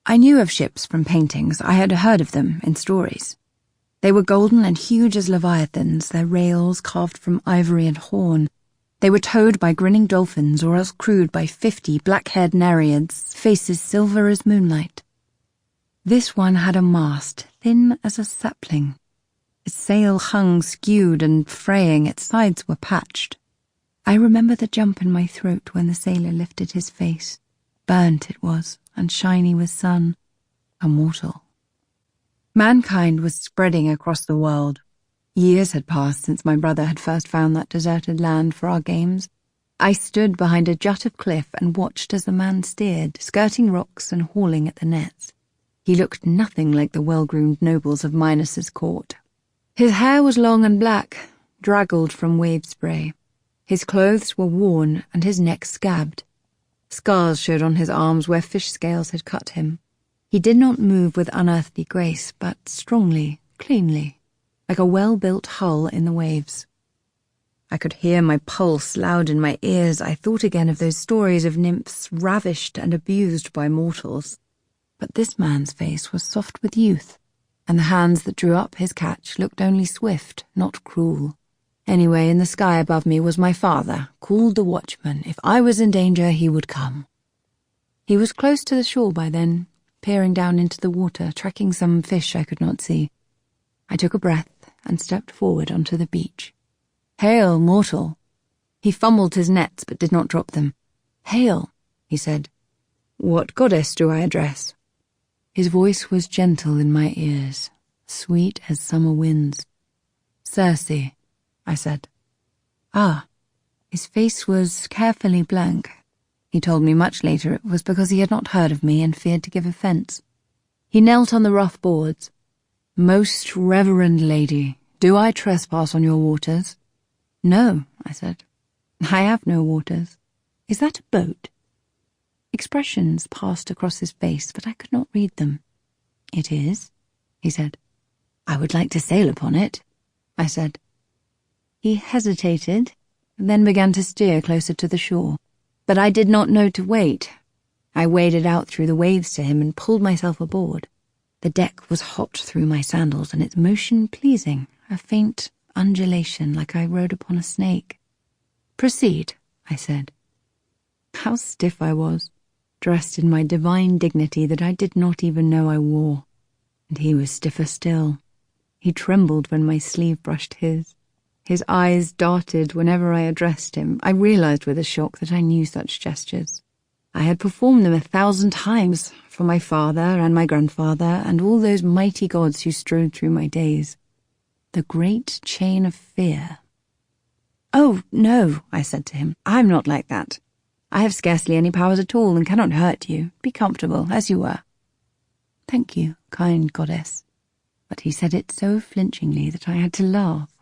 I knew of ships from paintings. I had heard of them in stories. They were golden and huge as leviathans, their rails carved from ivory and horn. They were towed by grinning dolphins or else crewed by 50 black-haired nereids, faces silver as moonlight. This one had a mast, thin as a sapling. Its sail hung skewed and fraying, its sides were patched. I remember the jump in my throat when the sailor lifted his face. Burnt it was, and shiny with sun. A mortal. Mankind was spreading across the world. Years had passed since my brother had first found that deserted land for our games. I stood behind a jut of cliff and watched as the man steered, skirting rocks and hauling at the nets. He looked nothing like the well-groomed nobles of Minos's court. His hair was long and black, draggled from wave spray. His clothes were worn and his neck scabbed. Scars showed on his arms where fish scales had cut him. He did not move with unearthly grace, but strongly, cleanly, like a well-built hull in the waves. I could hear my pulse loud in my ears. I thought again of those stories of nymphs ravished and abused by mortals. But this man's face was soft with youth, and the hands that drew up his catch looked only swift, not cruel. Anyway, in the sky above me was my father, called the watchman. If I was in danger, he would come. He was close to the shore by then, peering down into the water, tracking some fish I could not see. I took a breath and stepped forward onto the beach. "Hail, mortal." He fumbled his nets but did not drop them. "Hail," he said. "What goddess do I address?" His voice was gentle in my ears, sweet as summer winds. "Circe," I said. "Ah." His face was carefully blank. He told me much later it was because he had not heard of me and feared to give offence. He knelt on the rough boards. "Most reverend lady, do I trespass on your waters?" "No," I said. "I have no waters. Is that a boat?" Expressions passed across his face, but I could not read them. "It is," he said. "I would like to sail upon it," I said. He hesitated, then began to steer closer to the shore. But I did not know to wait. I waded out through the waves to him and pulled myself aboard. The deck was hot through my sandals, and its motion pleasing, a faint undulation like I rode upon a snake. "Proceed," I said. How stiff I was, dressed in my divine dignity that I did not even know I wore. And he was stiffer still. He trembled when my sleeve brushed his. His eyes darted whenever I addressed him. I realized with a shock that I knew such gestures. I had performed them 1,000 times for my father and my grandfather and all those mighty gods who strode through my days. The great chain of fear. "Oh, no," I said to him. "I'm not like that. I have scarcely any powers at all and cannot hurt you. Be comfortable, as you were." "Thank you, kind goddess." But he said it so flinchingly that I had to laugh.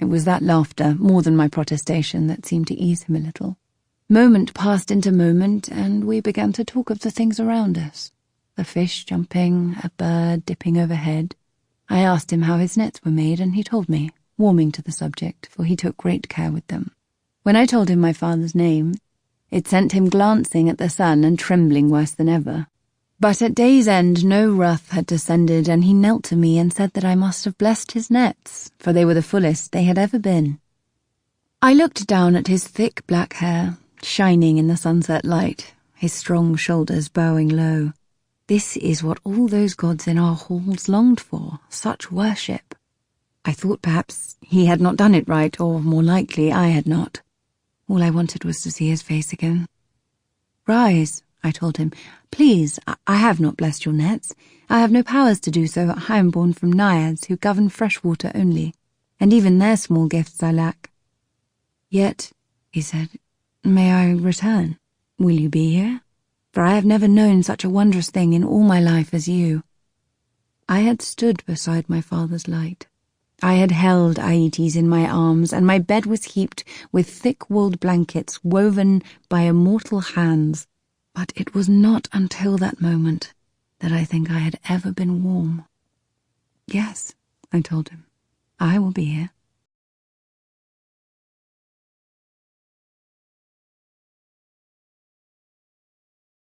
It was that laughter, more than my protestation, that seemed to ease him a little. Moment passed into moment, and we began to talk of the things around us. A fish jumping, a bird dipping overhead. I asked him how his nets were made, and he told me, warming to the subject, for he took great care with them. When I told him my father's name, it sent him glancing at the sun and trembling worse than ever. But at day's end no wrath had descended, and he knelt to me and said that I must have blessed his nets, for they were the fullest they had ever been. I looked down at his thick black hair, shining in the sunset light, his strong shoulders bowing low. This is what all those gods in our halls longed for, such worship. I thought perhaps he had not done it right, or more likely I had not. All I wanted was to see his face again. "Rise," I told him. "Please, I have not blessed your nets. I have no powers to do so. I am born from naiads who govern fresh water only, and even their small gifts I lack." "Yet," he said, "may I return? Will you be here? For I have never known such a wondrous thing in all my life as you." I had stood beside my father's light. I had held Aeetes in my arms, and my bed was heaped with thick-wooled blankets woven by immortal hands. But it was not until that moment that I think I had ever been warm. "Yes," I told him, "I will be here."